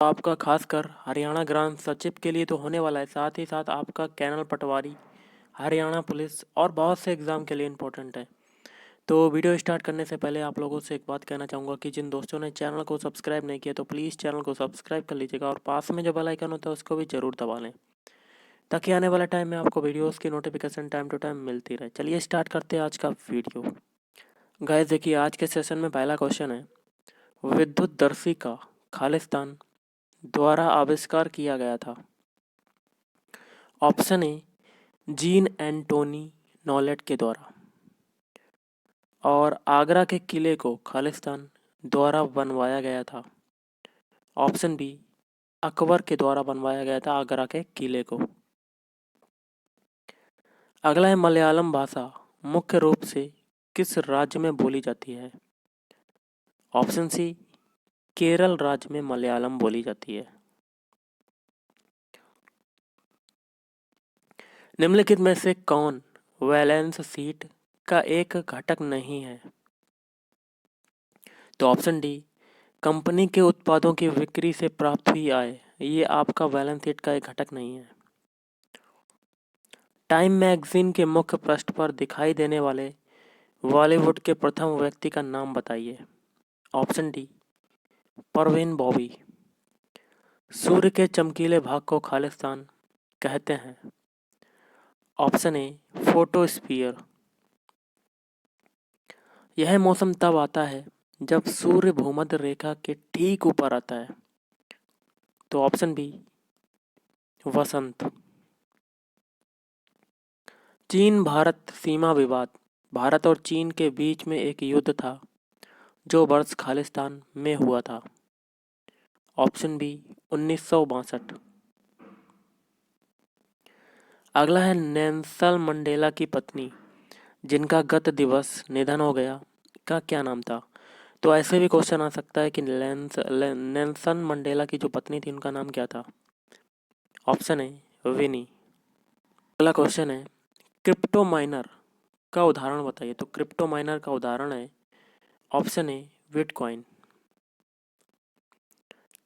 आपका खासकर हरियाणा ग्राम सचिव के लिए तो होने वाला है, साथ ही साथ आपका कैनल पटवारी, हरियाणा पुलिस और बहुत से एग्ज़ाम के लिए इम्पोर्टेंट है। तो वीडियो स्टार्ट करने से पहले आप लोगों से एक बात कहना चाहूँगा कि जिन दोस्तों ने चैनल को सब्सक्राइब नहीं किया तो प्लीज़ चैनल को सब्सक्राइब कर लीजिएगा और पास में जो बेल आइकन होता है उसको भी ज़रूर दबा लें, ताकि आने वाले टाइम में आपको वीडियोज़ की नोटिफिकेशन टाइम टू टाइम मिलती रहे। चलिए स्टार्ट करते हैं आज का वीडियो। गाइस देखिए, आज के सेशन में पहला क्वेश्चन है, विद्युतदर्शी का खालिस्तान द्वारा आविष्कार किया गया था। ऑप्शन ए, जीन एंटोनी नॉलेट के द्वारा। और आगरा के किले को खालिस्तान द्वारा बनवाया गया था। ऑप्शन बी, अकबर के द्वारा बनवाया गया था आगरा के किले को। अगला है, मलयालम भाषा मुख्य रूप से किस राज्य में बोली जाती है। ऑप्शन सी, केरल राज्य में मलयालम बोली जाती है। निम्नलिखित में से कौन वैलेंस सीट का एक घटक नहीं है। तो ऑप्शन डी, कंपनी के उत्पादों की बिक्री से प्राप्त हुई आय, ये आपका बैलेंस शीट का एक घटक नहीं है। टाइम मैगजीन के मुख्य पृष्ठ पर दिखाई देने वाले बॉलीवुड के प्रथम व्यक्ति का नाम बताइए। Option D, Parveen Babi. सूर्य के चमकीले भाग को खालिस्तान कहते हैं। Option A, photosphere. यह मौसम तब आता है जब सूर्य भूमध्य रेखा के ठीक ऊपर आता है। तो ऑप्शन बी, वसंत। चीन भारत सीमा विवाद, भारत और चीन के बीच में एक युद्ध था जो वर्ष खालिस्तान में हुआ था। Option B, 1962। अगला है, नेल्सन मंडेला की पत्नी जिनका गत दिवस निधन हो गया का क्या नाम था। तो ऐसे भी क्वेश्चन आ सकता है कि नेल्सन मंडेला की जो पत्नी थी उनका नाम क्या था। ऑप्शन है विनी। अगला क्वेश्चन है, क्रिप्टो माइनर का उदाहरण बताइए। तो क्रिप्टो माइनर का उदाहरण है, ऑप्शन ए, बिटकॉइन।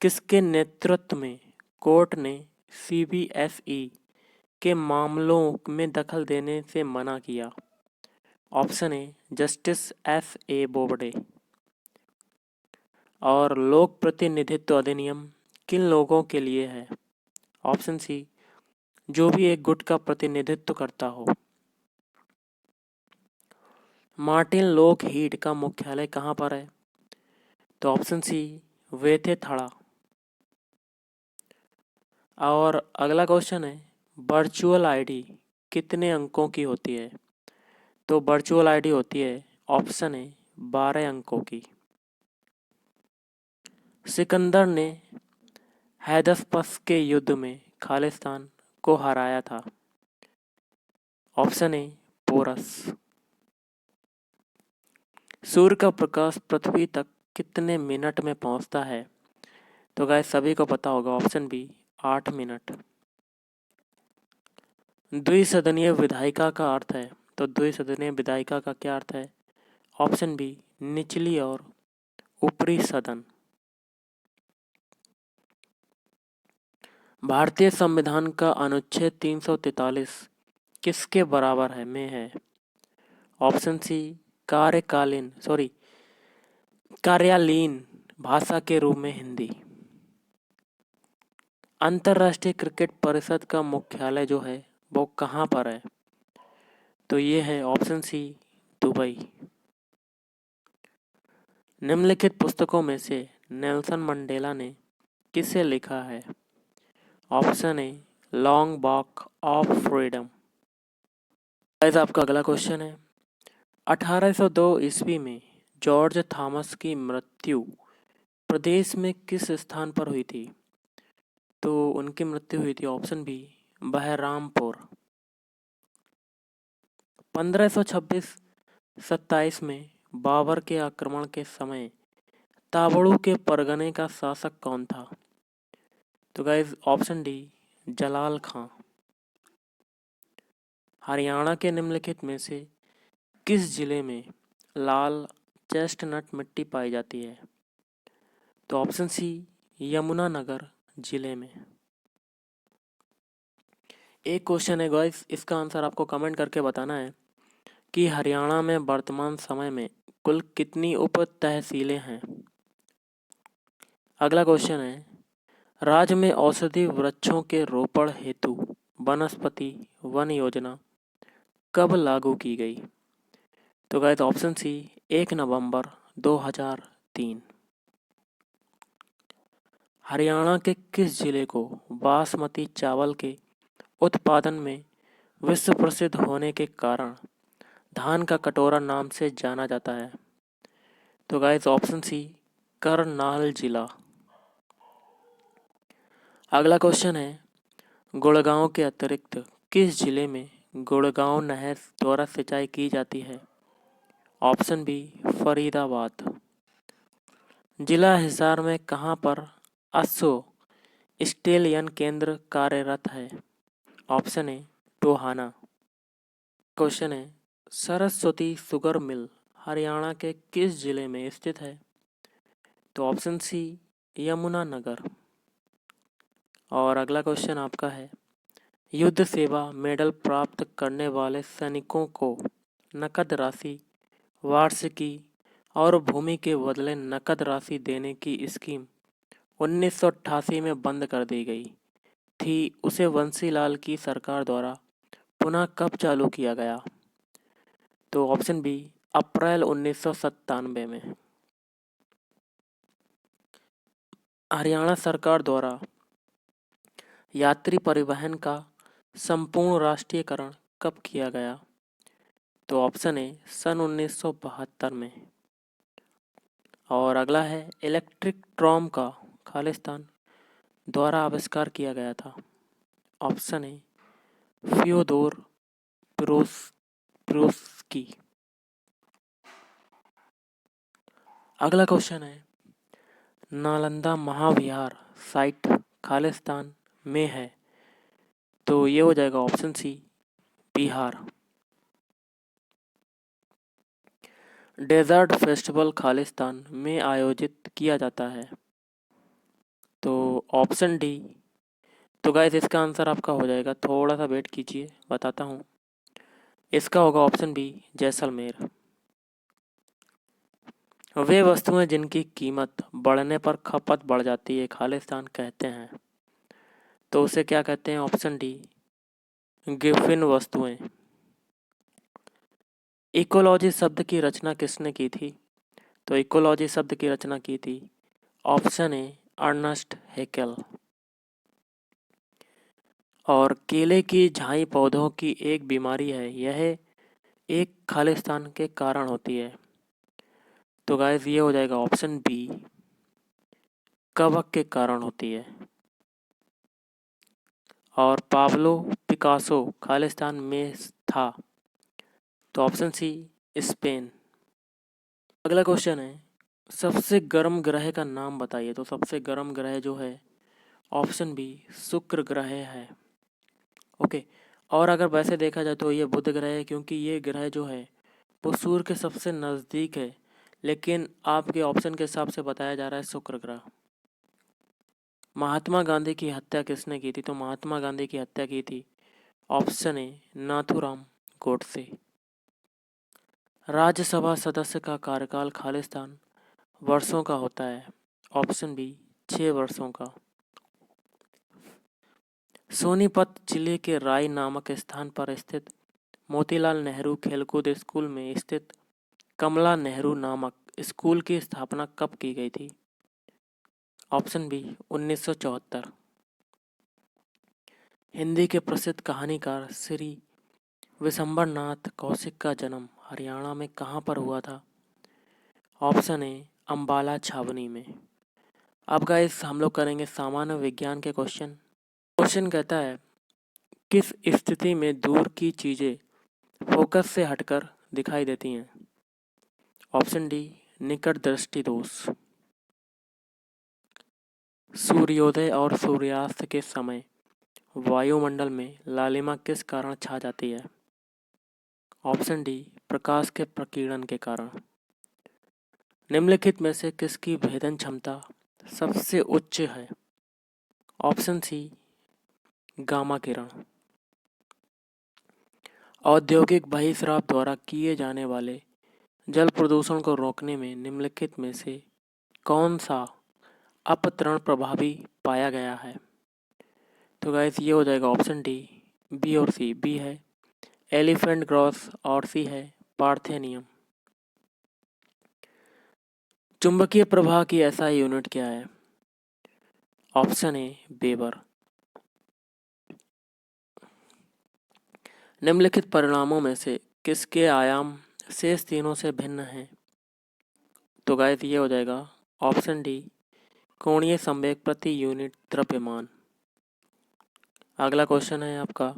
किसके नेतृत्व में कोर्ट ने सीबीएसई के मामलों में दखल देने से मना किया। Option A, justice S A Bobde. और लोक प्रतिनिधित्व अधिनियम किन लोगों के लिए है। ऑप्शन सी, जो भी एक गुट का प्रतिनिधित्व करता हो। मार्टिन लोक हीट का मुख्यालय कहाँ पर है। तो ऑप्शन सी, वेथेथड़ा। और अगला क्वेश्चन है, वर्चुअल आईडी कितने अंकों की होती है। तो वर्चुअल आईडी होती है, ऑप्शन है, 12 अंकों की। सिकंदर ने हैदसपस के युद्ध में खालिस्तान को हराया था। ऑप्शन ए, पोरस। सूर्य का प्रकाश पृथ्वी तक कितने मिनट में पहुंचता है। तो गाइस सभी को पता होगा, ऑप्शन बी, 8 मिनट। द्विसदनीय विधायिका का अर्थ है। तो द्विसदनीय विधायिका का क्या अर्थ है। ऑप्शन बी, निचली और ऊपरी सदन। भारतीय संविधान का अनुच्छेद 343 किसके बराबर है में है। ऑप्शन सी, कार्यालीन भाषा के रूप में हिंदी। अंतर्राष्ट्रीय क्रिकेट परिषद का मुख्यालय जो है वो कहाँ पर है। तो ये है, ऑप्शन सी, दुबई। निम्नलिखित पुस्तकों में से नेल्सन मंडेला ने किसे लिखा है। Option A, long walk of freedom. Guys आपका अगला क्वेश्चन है, 1802 ईस्वी में जॉर्ज थॉमस की मृत्यु प्रदेश में किस स्थान पर हुई थी। तो उनकी मृत्यु हुई थी, ऑप्शन बी, बहरामपुर। 1526-27 में बाबर के आक्रमण के समय ताबड़ू के परगने का शासक कौन था। तो गाइस ऑप्शन डी, जलाल खां। हरियाणा के निम्नलिखित में से किस जिले में लाल चेस्टनट मिट्टी पाई जाती है। तो ऑप्शन सी, यमुनानगर जिले में। एक क्वेश्चन है गाइस, इसका आंसर आपको कमेंट करके बताना है कि हरियाणा में वर्तमान समय में कुल कितनी उप तहसीलें हैं। अगला क्वेश्चन है, राज्य में औषधि वृक्षों के रोपण हेतु वनस्पति वन योजना कब लागू की गई। तो गाइस ऑप्शन सी 1 नवंबर 2003। हरियाणा के किस जिले को बासमती चावल के उत्पादन में विश्व प्रसिद्ध होने के कारण धान का कटोरा नाम से जाना जाता है। तो गाइस ऑप्शन सी करनाल जिला। अगला क्वेश्चन है, गुड़गांव के अतिरिक्त किस जिले में गुड़गांव नहर द्वारा सिंचाई की जाती है। Option B Faridabad. जिला हिसार में कहाँ पर अश्व स्टेलियन केंद्र कार्यरत है। Option A Tohana. क्वेश्चन है, सरस्वती शुगर मिल हरियाणा के किस जिले में स्थित है। तो ऑप्शन सी यमुनानगर। और अगला क्वेश्चन आपका है, युद्ध सेवा मेडल प्राप्त करने वाले सैनिकों को नकद राशि वार्षिकी और भूमि के बदले नकद राशि देने की स्कीम 1988 में बंद कर दी गई थी, उसे बंसीलाल की सरकार द्वारा पुनः कब चालू किया गया। तो ऑप्शन बी अप्रैल 1997 में। हरियाणा सरकार द्वारा यात्री परिवहन का संपूर्ण राष्ट्रीयकरण कब किया गया। तो ऑप्शन ए सन 1972 में। और अगला है, इलेक्ट्रिक ट्रॉम का खालिस्तान द्वारा आविष्कार किया गया था। Option A Fyodor Pirotsky. अगला क्वेश्चन है, नालंदा महाविहार साइट खालिस्तान में है। तो ये हो जाएगा option C Bihar. Desert festival Khalistan में आयोजित किया जाता है। तो ऑप्शन डी। तो गाइस इसका आंसर आपका हो जाएगा, थोड़ा सा वेट कीजिए बताता हूँ। इसका होगा ऑप्शन बी जैसलमेर। वे वस्तुएं जिनकी कीमत बढ़ने पर खपत बढ़ जाती है खालिस्तान कहते हैं। तो उसे क्या कहते हैं। ऑप्शन डी गिफिन वस्तुएं। इकोलॉजी शब्द की रचना किसने की थी। तो इकोलॉजी शब्द की रचना की थी ऑप्शन ए अर्नस्ट हैकेल। और केले की झाई पौधों की एक बीमारी है, यह एक खालिस्तान के कारण होती है। तो गाइस ये हो जाएगा ऑप्शन बी कवक के कारण होती है। और पाब्लो पिकासो खालिस्तान में था। तो ऑप्शन सी स्पेन। अगला क्वेश्चन है, सबसे गर्म ग्रह का नाम बताइए। तो सबसे गर्म ग्रह जो है ऑप्शन बी शुक्र ग्रह है। ओके। और अगर वैसे देखा जाए तो ये बुध ग्रह है, क्योंकि ये ग्रह जो है वो सूर्य के सबसे नज़दीक है, लेकिन आपके ऑप्शन के हिसाब से बताया जा रहा है शुक्र ग्रह। महात्मा गांधी की हत्या किसने की थी। तो महात्मा गांधी की हत्या की थी ऑप्शन ए नाथूराम गोडसे। राज्यसभा सदस्य का कार्यकाल खालिस्तान वर्षों का होता है। ऑप्शन बी 6 वर्षों का। सोनीपत जिले के राय नामक स्थान पर स्थित मोतीलाल नेहरू खेलकूद स्कूल में स्थित कमला नेहरू नामक स्कूल की स्थापना कब की गई थी। Option B 1974। हिंदी के प्रसिद्ध कहानीकार श्री विशंबर नाथ कौशिक का जन्म हरियाणा में कहाँ पर हुआ था। ऑप्शन ए अम्बाला छावनी में। अब गाइस हम लोग करेंगे सामान्य विज्ञान के क्वेश्चन। क्वेश्चन कहता है, किस स्थिति में दूर की चीजें फोकस से हटकर दिखाई देती हैं। ऑप्शन डी निकट दृष्टि दोष। सूर्योदय और सूर्यास्त के समय वायुमंडल में लालिमा किस कारण छा जाती है। ऑप्शन डी प्रकाश के प्रकीर्णन के कारण। निम्नलिखित में से किसकी भेदन क्षमता सबसे उच्च है? ऑप्शन सी गामा किरण। औद्योगिक बहिर्वात द्वारा किए जाने वाले जल प्रदूषण को रोकने में निम्नलिखित में से कौन सा अपतरण प्रभावी पाया गया है? तो गाइस ये हो जाएगा ऑप्शन डी, बी और सी। बी है एलिफेंट ग्रॉस और सी है पार्थेनियम। चुंबकीय प्रवाह की एसआई यूनिट क्या है? Option A weber. निम्नलिखित परिणामों में से किसके आयाम शेष तीनों से भिन्न हैं? तो गाइस ये हो जाएगा ऑप्शन डी कोणीय संवेग प्रति यूनिट द्रव्यमान। अगला क्वेश्चन है आपका,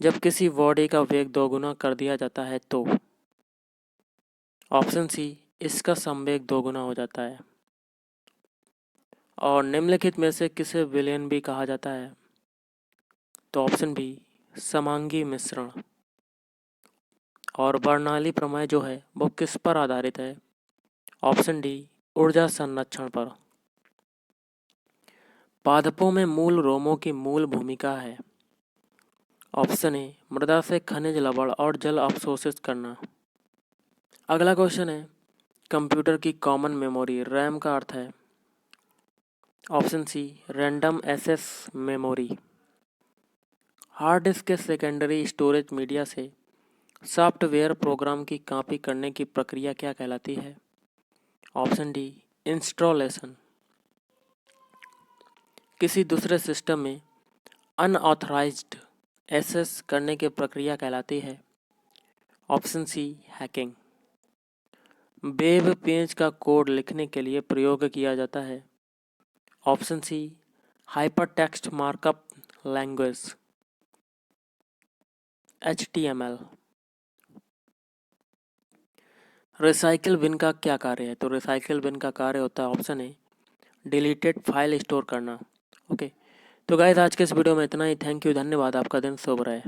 जब किसी बॉडी का वेग दोगुना कर दिया जाता है तो? ऑप्शन सी इसका संवेग दोगुना हो जाता है। और निम्नलिखित में से किसे विलयन भी कहा जाता है? तो ऑप्शन बी समांगी मिश्रण। और बर्नौली प्रमेय जो है वो किस पर आधारित है? ऑप्शन डी ऊर्जा संरक्षण पर। पादपों में मूल रोमों की मूल भूमिका है? ऑप्शन ए मृदा से खनिज लवण और जल अवशोषित करना। अगला क्वेश्चन है, कंप्यूटर की कॉमन मेमोरी रैम का अर्थ है? Option C random access memory. Hard disk के सेकेंडरी स्टोरेज मीडिया से सॉफ्टवेयर प्रोग्राम की कॉपी करने की प्रक्रिया क्या कहलाती है? Option D installation. किसी दूसरे सिस्टम में अनऑथराइज्ड एक्सेस करने की प्रक्रिया कहलाती है? Option C hacking. Web page का कोड लिखने के लिए प्रयोग किया जाता है? Option C hypertext markup language HTML। Recycle bin का क्या कार्य है? तो रिसाइकिल बिन का कार्य होता है option A deleted file store करना। ओके, तो गाइस आज के इस वीडियो में इतना ही। थैंक यू, धन्यवाद। आपका दिन शुभ रहे।